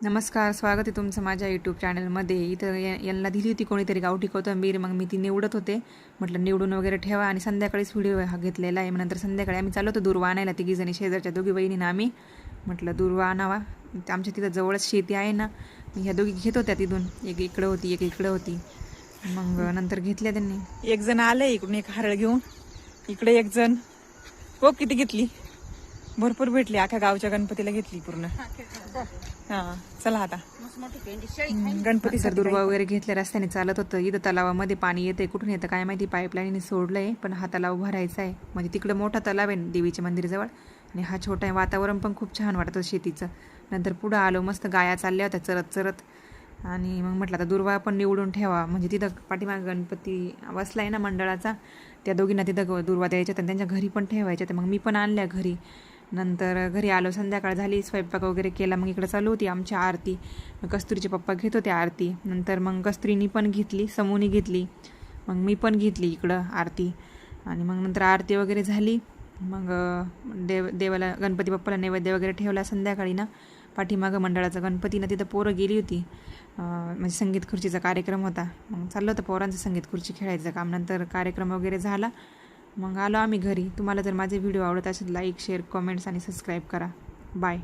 नमस्कार, स्वागत आहे तुमचं माझ्या यूट्यूब चॅनलमध्ये. इथं यांना दिली होती कोणीतरी गावठी कोथिंबीर, मग मी ती निवडत होते. म्हटलं निवडून वगैरे ठेवा आणि संध्याकाळीच व्हिडिओ हा घेतलेला आहे. मग नंतर संध्याकाळी आम्ही चाललो होतो दूर्वा आणायला, तिघीजणी शेजारच्या दोघी बहिणींना आम्ही म्हटलं दूर्वा आणावा. आमच्या तिथं जवळच शेती आहे ना, मग ह्या दोघी घेत होत्या तिथून, एक इकडं होती एक इकडं होती. मग नंतर घेतल्या त्यांनी. एक जण आले इकडून एक हरळ घेऊन, इकडे एक जण. हो, किती घेतली? भरपूर भेटली, अख्या गावच्या गणपतीला घेतली पूर्ण. हा, चला आता गणपती सर दुर्वा वगैरे घेतल्या. रस्त्याने चालत होतं. इथं तलावामध्ये पाणी येतंय, कुठून येतं काय माहिती, पाईपलाईनने सोडलंय, पण हा तलाव भरायचा आहे. म्हणजे तिकडं मोठा तलाव आहे देवीच्या मंदिराजवळ आणि हा छोटा आहे. वातावरण पण खूप छान वाटतं शेतीचं. नंतर पुढं आलो, मस्त गाया चालल्या होत्या चरत चरत. आणि मग म्हटलं आता दुर्वा पण निवडून ठेवा, म्हणजे तिथं पाठीमाग गणपती बसला आहे ना मंडळाचा, त्या दोघींना तिथं दुर्वा द्यायच्या तर त्यांच्या घरी पण ठेवायच्या. तर मग मी पण आणल्या घरी. नंतर घरी आलो, संध्याकाळ झाली, स्वयंपाक वगैरे केला. मग इकडं चालू होती आमची आरती. कस्तुरीचे पप्पा घेत होते आरती. नंतर मग कस्तुरीनी पण घेतली, समूनी घेतली, मग मी पण घेतली इकडं आरती. आणि मग नंतर आरती वगैरे झाली. मग देवाला गणपती बाप्पाला नैवेद्य वगैरे ठेवला संध्याकाळी ना. पाठीमागं मंडळाचा गणपती ना, तिथं पोरं गेली होती. म्हणजे संगीत खुर्चीचा कार्यक्रम होता. मग चाललं होतं पोरांचं संगीत खुर्ची खेळायचं काम. नंतर कार्यक्रम वगैरे झाला, मग आलो आम्ही घरी. तुम्हाला जर माझे व्हिडिओ आवडत असेल, लाईक शेअर कमेंट्स आणि सबस्क्राईब करा. बाय.